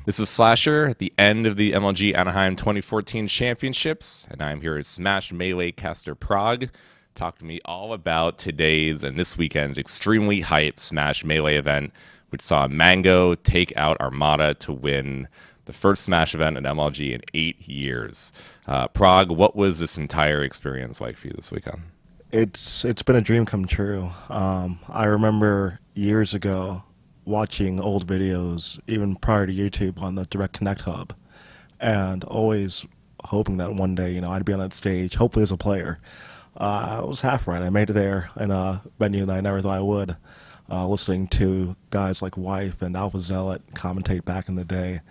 This is Slasher at the end of the MLG Anaheim 2014 Championships, and I'm here as Smash Melee caster Prog. Talk to me all about today's and this weekend's extremely hyped Smash Melee event, which saw Mango take out Armada to win the first Smash event at MLG in 8 years. Prog, what was this entire experience like for you this weekend? It's been a dream come true. I remember years ago watching old videos, even prior to YouTube, on the Direct Connect hub, and always hoping that one day, I'd be on that stage, hopefully as a player. I was half right. I made it there in a venue that I never thought I would, listening to guys like Wife and Alpha Zealot commentate back in the day,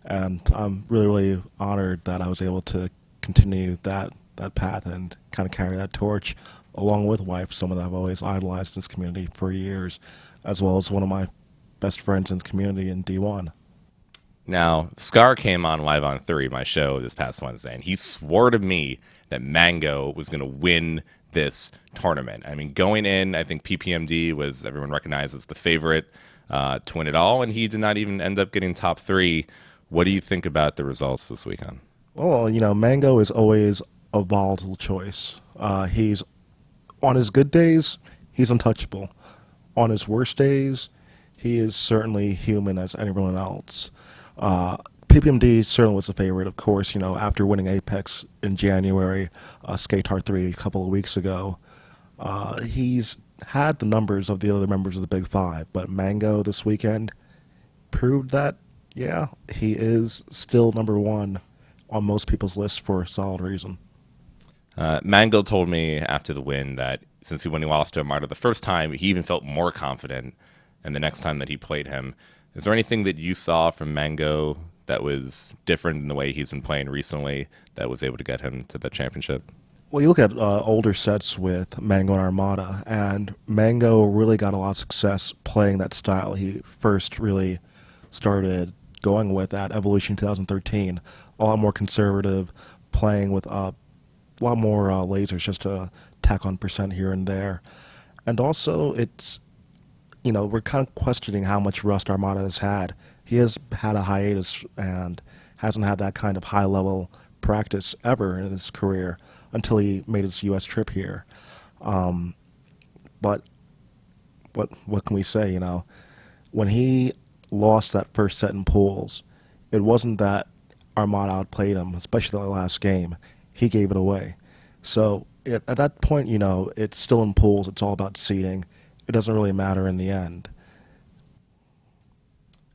and I'm really, really honored that I was able to continue that path and kind of carry that torch along with Wife, someone that I've always idolized in this community for years, as well as one of my best friends in the community in D1. Now, Scar came on Live on 3, my show, this past Wednesday, and he swore to me that Mango was going to win this tournament. I mean, going in, I think PPMD was, everyone recognized as the favorite to win it all, and he did not even end up getting top 3. What do you think about the results this weekend? Well, Mango is always a volatile choice. He's, on his good days, he's untouchable. On his worst days, he is certainly human as anyone else. PPMD certainly was the favorite, of course, after winning Apex in January, Skatar 3 a couple of weeks ago. He's had the numbers of the other members of the Big Five, but Mango this weekend proved that, yeah, he is still number one on most people's lists for a solid reason. Mango told me after the win that when he lost to Armada the first time, he even felt more confident and the next time that he played him. Is there anything that you saw from Mango that was different in the way he's been playing recently that was able to get him to the championship? Well, you look at older sets with Mango and Armada, and Mango really got a lot of success playing that style he first really started going with at Evolution 2013. A lot more conservative, playing with a lot more lasers just to tack on percent here and there. And also, it's we're kind of questioning how much rust Armada has had. He has had a hiatus and hasn't had that kind of high-level practice ever in his career until he made his U.S. trip here. But what can we say, When he lost that first set in pools, it wasn't that Armada outplayed him, especially the last game. He gave it away. So at that point, it's still in pools. It's all about seeding. It doesn't really matter in the end.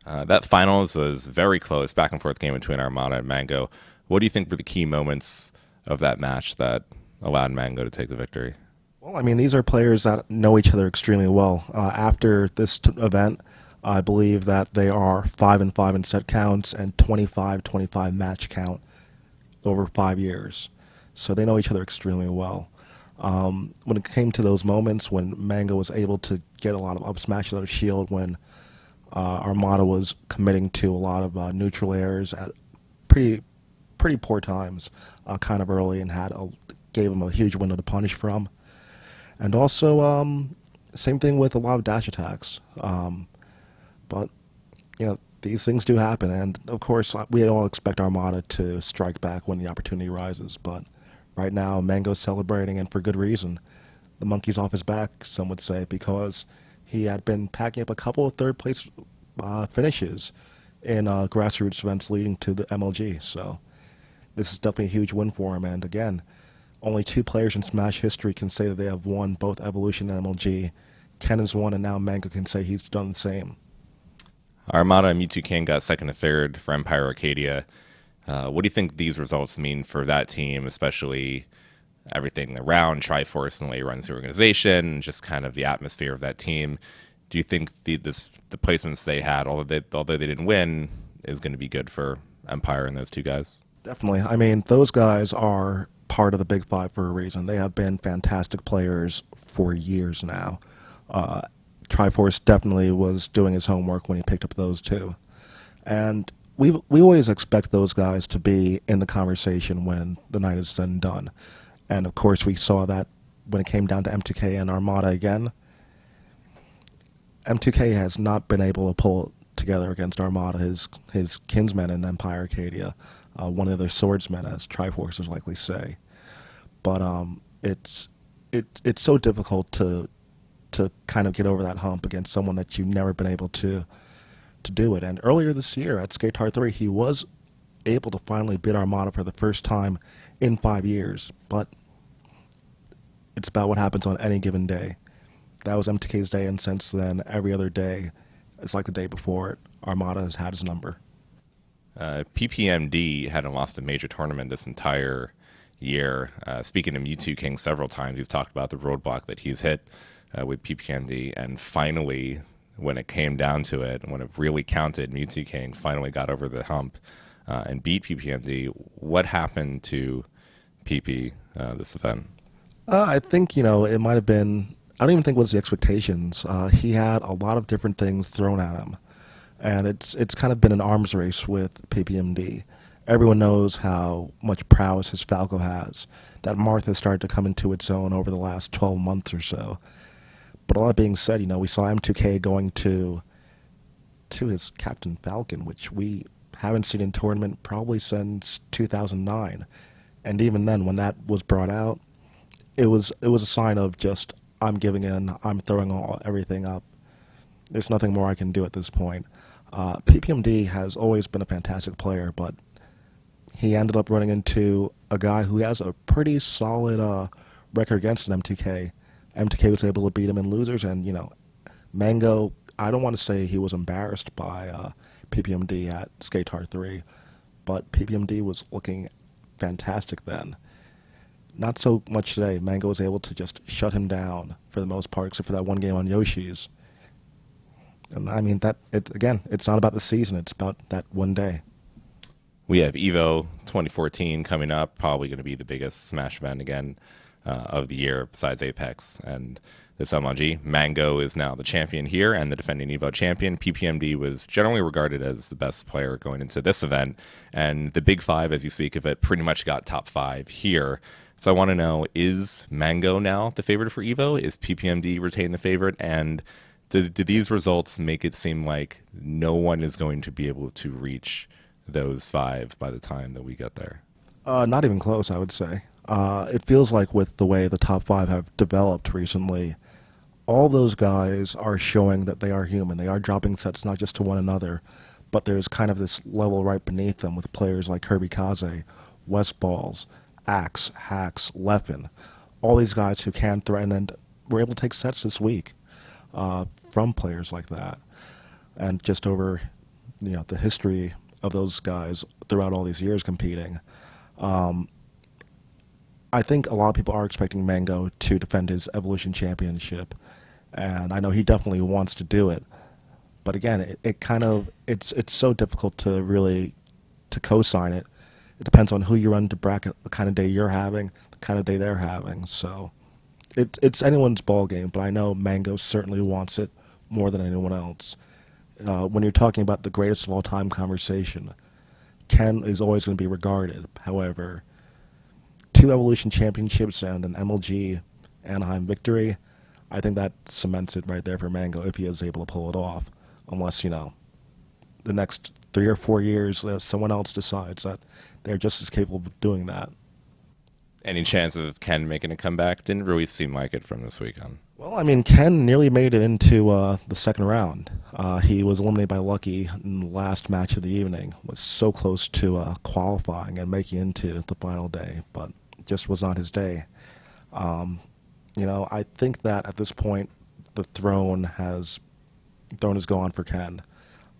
That finals was very close, back and forth game between Armada and Mango. What do you think were the key moments of that match that allowed Mango to take the victory? Well, these are players that know each other extremely well. After this event, I believe that they are 5-5 in set counts and 25-25 match count over 5 years. So they know each other extremely well. When it came to those moments when Mango was able to get a lot of up smashes out of shield, when Armada was committing to a lot of neutral airs at pretty poor times, kind of early, and gave him a huge window to punish from. And also, same thing with a lot of dash attacks. But these things do happen, and of course we all expect Armada to strike back when the opportunity rises. But right now, Mango's celebrating, and for good reason. The monkey's off his back, some would say, because he had been packing up a couple of third-place finishes in grassroots events leading to the MLG. So this is definitely a huge win for him. And again, only 2 players in Smash history can say that they have won both Evolution and MLG. Ken has won, and now Mango can say he's done the same. Armada and Mewtwo King got second and third for Empire Arcadia. What do you think these results mean for that team, especially everything around Triforce and the way he runs the organization, just kind of the atmosphere of that team? Do you think the placements they had, although they didn't win, is going to be good for Empire and those 2 guys? Definitely. Those guys are part of the Big Five for a reason. They have been fantastic players for years now. Triforce definitely was doing his homework when he picked up those 2. And we always expect those guys to be in the conversation when the night is said and done. And of course we saw that when it came down to M2K and Armada again. M2K has not been able to pull together against Armada, his kinsmen in Empire Arcadia, one of their swordsmen, as Triforce would likely say. But it's so difficult to kind of get over that hump against someone that you've never been able to do it. And earlier this year at Skatar 3, he was able to finally beat Armada for the first time in 5 years. But it's about what happens on any given day. That was MTK's day, and since then, every other day, it's like the day before it, Armada has had his number. PPMD hadn't lost a major tournament this entire year. Speaking of Mewtwo King several times, he's talked about the roadblock that he's hit with PPMD, and finally, when it came down to it, when it really counted, Mewtwo King finally got over the hump and beat PPMD. What happened to PP this event? I think, it might have been, I don't even think it was the expectations. He had a lot of different things thrown at him, and it's kind of been an arms race with PPMD. Everyone knows how much prowess his Falco has. That Marth has started to come into its own over the last 12 months or so. But all that being said, we saw M2K going to his Captain Falcon, which we haven't seen in tournament probably since 2009. And even then, when that was brought out, it was a sign of just, I'm giving in, I'm throwing everything up. There's nothing more I can do at this point. PPMD has always been a fantastic player, but he ended up running into a guy who has a pretty solid record against an MTK. MTK was able to beat him in losers, and, Mango, I don't want to say he was embarrassed by PPMD at Skatar 3, but PPMD was looking fantastic then. Not so much today. Mango was able to just shut him down for the most part, except for that one game on Yoshi's. And I mean, it's not about the season, it's about that one day. We have EVO 2014 coming up, probably going to be the biggest Smash event again of the year besides Apex and this MLG. Mango is now the champion here and the defending EVO champion. PPMD was generally regarded as the best player going into this event, and the Big Five, as you speak of it, pretty much got top 5 here. So I want to know, is Mango now the favorite for EVO? Is PPMD retain the favorite? And do these results make it seem like no one is going to be able to reach those 5 by the time that we get there? Not even close, I would say. It feels like with the way the top 5 have developed recently, all those guys are showing that they are human. They are dropping sets not just to one another, but there's kind of this level right beneath them with players like Kirby Kaze, Westballs, Axe, Hax, Leffen, all these guys who can threaten, and were able to take sets this week from players like that. And just over the history of those guys throughout all these years competing, I think a lot of people are expecting Mango to defend his Evolution Championship, and I know he definitely wants to do it. But again, it's so difficult to really co-sign it. It depends on who you run to bracket, the kind of day you're having, the kind of day they're having. So it's anyone's ball game, but I know Mango certainly wants it more than anyone else. When you're talking about the greatest of all time conversation, Ken is always going to be regarded. However, 2 Evolution Championships and an MLG Anaheim victory, I think that cements it right there for Mango if he is able to pull it off. Unless, the next 3 or 4 years, someone else decides that they're just as capable of doing that. Any chance of Ken making a comeback? Didn't really seem like it from this weekend. Well, I mean, Ken nearly made it into the second round. He was eliminated by Lucky in the last match of the evening. Was so close to qualifying and making into the final day, but just was not his day. I think that at this point, the throne is gone for Ken.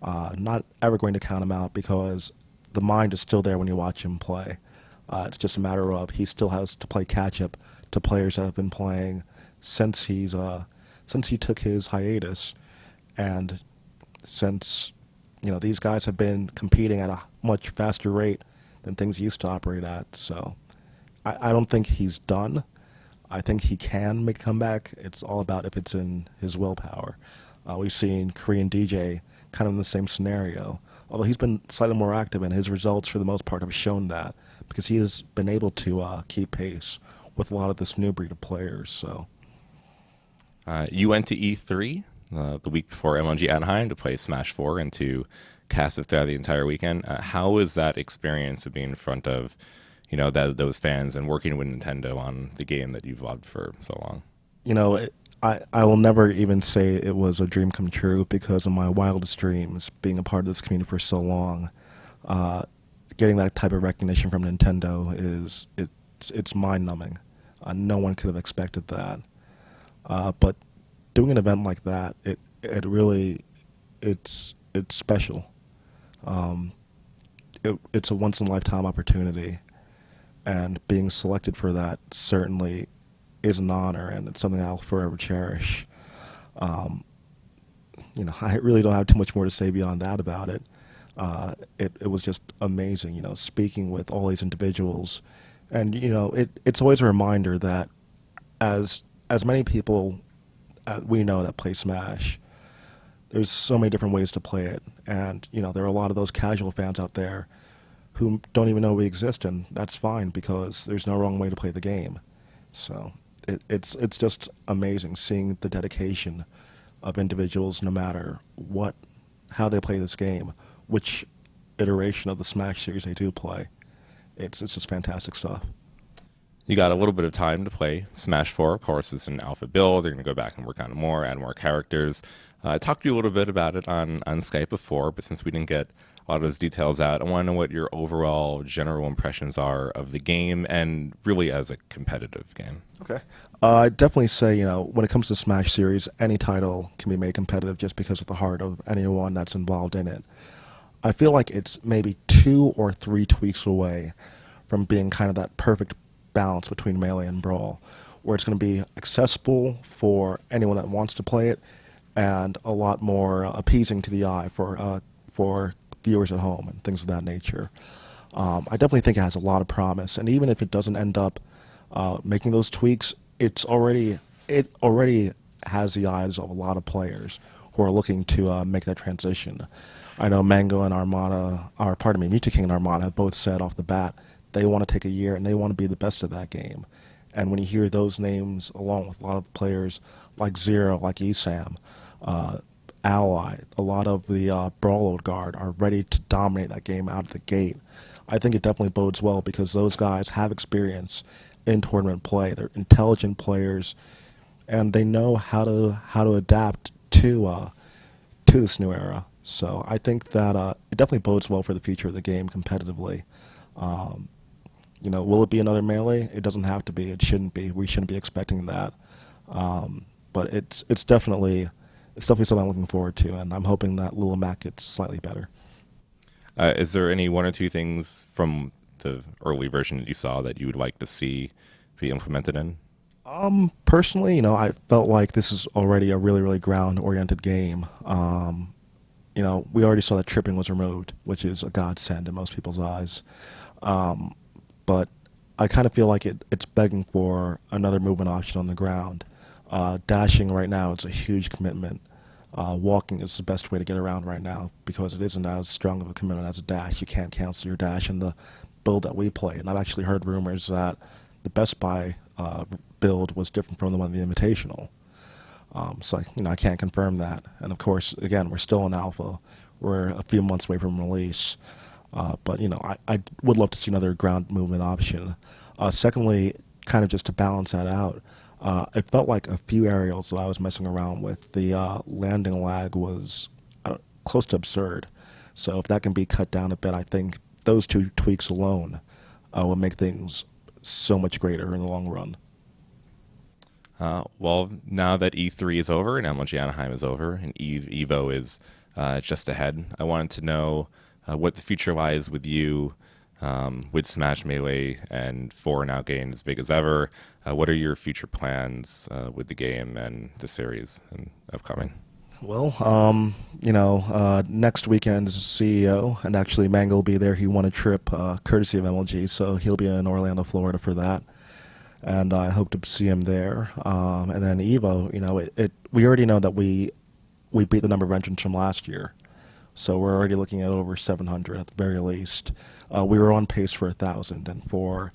Not ever going to count him out because the mind is still there when you watch him play. It's just a matter of he still has to play catch up to players that have been playing since he took his hiatus, and since these guys have been competing at a much faster rate than things used to operate at. So I don't think he's done. I think he can make a comeback. It's all about if it's in his willpower. We've seen Korean DJ kind of in the same scenario, although he's been slightly more active, and his results for the most part have shown that, because he has been able to keep pace with a lot of this new breed of players. So you went to E3 the week before MLG Anaheim to play Smash 4 and to cast it throughout the entire weekend. How was that experience of being in front of, those fans and working with Nintendo on the game that you've loved for so long? I will never even say it was a dream come true because of my wildest dreams, being a part of this community for so long. Getting that type of recognition from Nintendo it's mind numbing. No one could have expected that. But doing an event like that, it really it's special. It's a once in a lifetime opportunity, and being selected for that certainly is an honor, and it's something I'll forever cherish. I really don't have too much more to say beyond that about it. It was just amazing, speaking with all these individuals, and it's always a reminder that as many people we know that play Smash, there's so many different ways to play it, and there are a lot of those casual fans out there who don't even know we exist, and that's fine because there's no wrong way to play the game. So it's just amazing seeing the dedication of individuals, no matter how they play this game, which iteration of the Smash series they do play. It's just fantastic stuff. You got a little bit of time to play Smash 4. Of course, it's an alpha build. They're going to go back and work on it more, add more characters. I talked to you a little bit about it on Skype before, but since we didn't get a lot of those details out, I want to know what your overall general impressions are of the game and really as a competitive game. Okay. I'd definitely say, when it comes to Smash series, any title can be made competitive just because of the heart of anyone that's involved in it. I feel like it's maybe 2 or 3 tweaks away from being kind of that perfect balance between Melee and Brawl, where it's going to be accessible for anyone that wants to play it and a lot more appeasing to the eye for viewers at home and things of that nature. I definitely think it has a lot of promise, and even if it doesn't end up making those tweaks, it already has the eyes of a lot of players who are looking to make that transition. I know Mango and Mewtwo King and Armada have both said off the bat they want to take a year and they want to be the best at that game. And when you hear those names, along with a lot of players like Zero, like Esam, Ally, a lot of the Brawl Old Guard are ready to dominate that game out of the gate. I think it definitely bodes well because those guys have experience in tournament play. They're intelligent players, and they know how to adapt to this new era. So I think that it definitely bodes well for the future of the game competitively. Will it be another Melee? It doesn't have to be. It shouldn't be. We shouldn't be expecting that. But it's definitely something I'm looking forward to, and I'm hoping that Lula Mac gets slightly better. Is there any 1 or 2 things from the early version that you saw that you would like to see be implemented in? Personally, I felt like this is already a really, really ground-oriented game. We already saw that tripping was removed, which is a godsend in most people's eyes. But I kind of feel like it's begging for another movement option on the ground. Dashing right now is a huge commitment. Walking is the best way to get around right now because it isn't as strong of a commitment as a dash. You can't cancel your dash in the build that we play. And I've actually heard rumors that the Best Buy build was different from the one in the Invitational. So I can't confirm that. And of course, again, we're still in alpha. We're a few months away from release. But I would love to see another ground movement option. Secondly, kind of just to balance that out, it felt like a few aerials that I was messing around with, the landing lag was close to absurd. So if that can be cut down a bit, I think those 2 tweaks alone will make things so much greater in the long run. Well, now that E3 is over and MLG Anaheim is over and Evo is just ahead, I wanted to know what the future lies with you with Smash Melee and 4 now getting as big as ever. What are your future plans with the game and the series and upcoming? Well, next weekend is CEO, and actually Mango will be there. He won a trip courtesy of MLG, so he'll be in Orlando, Florida for that. And I hope to see him there. And then Evo, we already know that we beat the number of entrants from last year. So we're already looking at over 700 at the very least. We were on pace for 1,000, and for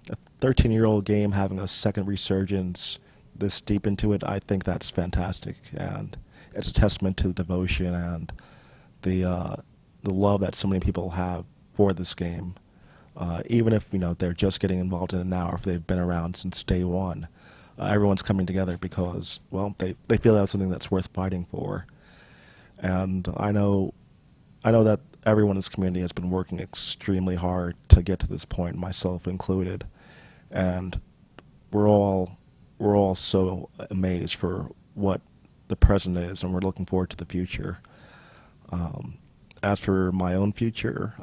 a 13-year-old game having a second resurgence this deep into it, I think that's fantastic. And it's a testament to the devotion and the love that so many people have for this game. Even if they're just getting involved in it now, or if they've been around since day one, everyone's coming together because, well, they feel that's something that's worth fighting for. And I know that everyone in this community has been working extremely hard to get to this point, myself included, and we're all so amazed for what the present is, and we're looking forward to the future. As for my own future,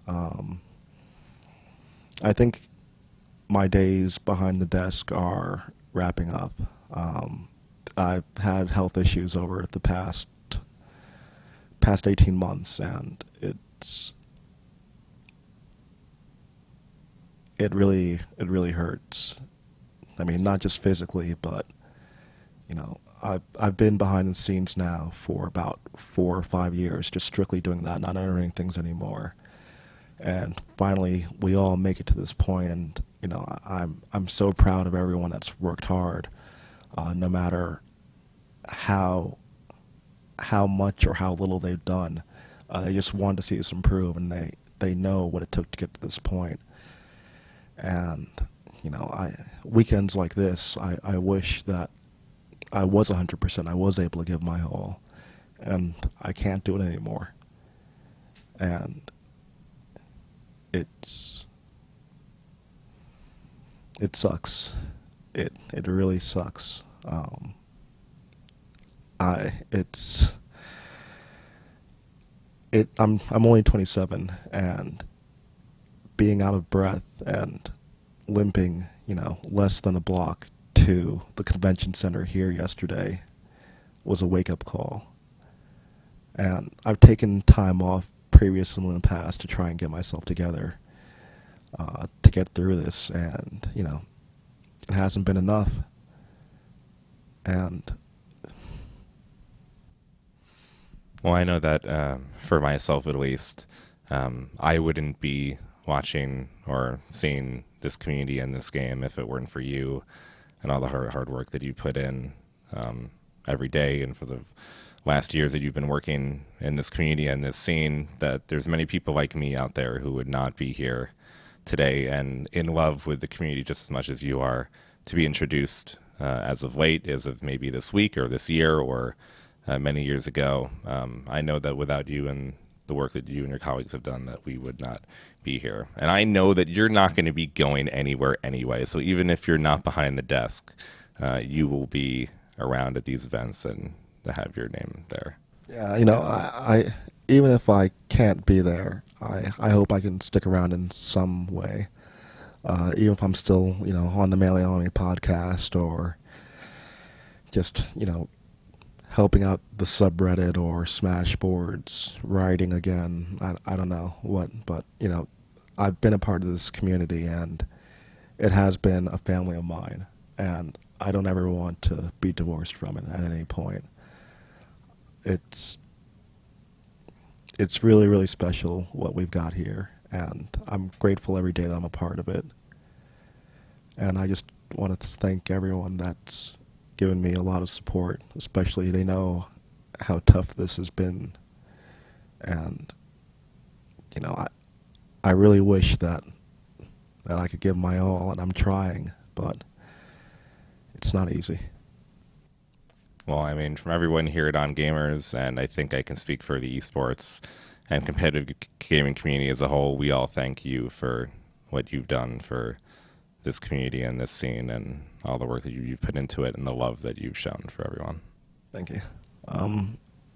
I think my days behind the desk are wrapping up. I've had health issues over the past 18 months, and it really hurts. I mean, not just physically, but I've been behind the scenes now for about 4 or 5 years, just strictly doing that, not entering things anymore. And finally, we all make it to this point, and I'm so proud of everyone that's worked hard, no matter how much or how little they've done. They just want to see us improve, and they know what it took to get to this point. And weekends like this, I wish that I was 100%. I was able to give my all, and I can't do it anymore. And it sucks. It really sucks. I'm only 27, and being out of breath and limping, less than a block to the convention center here yesterday was a wake-up call. And I've taken time off previously in the past to try and get myself together to get through this, and it hasn't been enough. And Well, I know that for myself at least, I wouldn't be watching or seeing this community and this game if it weren't for you and all the hard work that you put in every day, and for the last years that you've been working in this community and this scene. That there's many people like me out there who would not be here today and in love with the community just as much as you are, to be introduced as of late, as of maybe this week or this year or many years ago. I know that without you and the work that you and your colleagues have done, that we would not be here. And I know that you're not going to be going anywhere anyway. So even if you're not behind the desk, you will be around at these events and to have your name there. yeah, I even if I can't be there, I hope I can stick around in some way. Even if I'm still, on the Melee Army podcast, or just, helping out the subreddit or Smashboards, writing again. I don't know what, but, I've been a part of this community, and it has been a family of mine, and I don't ever want to be divorced from it at any point. It's really, really special what we've got here, and I'm grateful every day that I'm a part of it. And I just want to thank everyone that's given me a lot of support, especially they know how tough this has been. And, I really wish that I could give my all, and I'm trying, but it's not easy. Well, I mean, from everyone here at On Gamers, and I think I can speak for the esports and competitive gaming community as a whole, we all thank you for what you've done for this community and this scene, and all the work that you've put into it, and the love that you've shown for everyone. Thank you.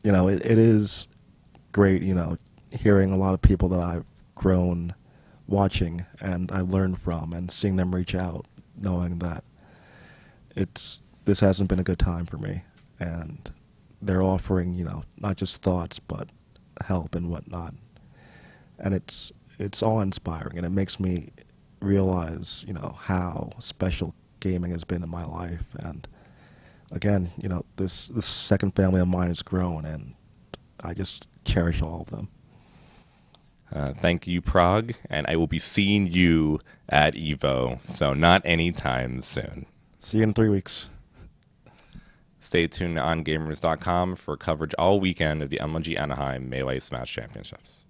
It is great, hearing a lot of people that I've grown watching and I learned from, and seeing them reach out, knowing that this hasn't been a good time for me, and they're offering, not just thoughts, but help and whatnot. And it's all inspiring, and it makes me realize, how special gaming has been in my life. And again, this second family of mine has grown, and I just cherish all of them. Thank you, Prog, and I will be seeing you at EVO, so not anytime soon. See you in 3 weeks. Stay tuned to ongamers.com for coverage all weekend of the MLG Anaheim Melee Smash Championships.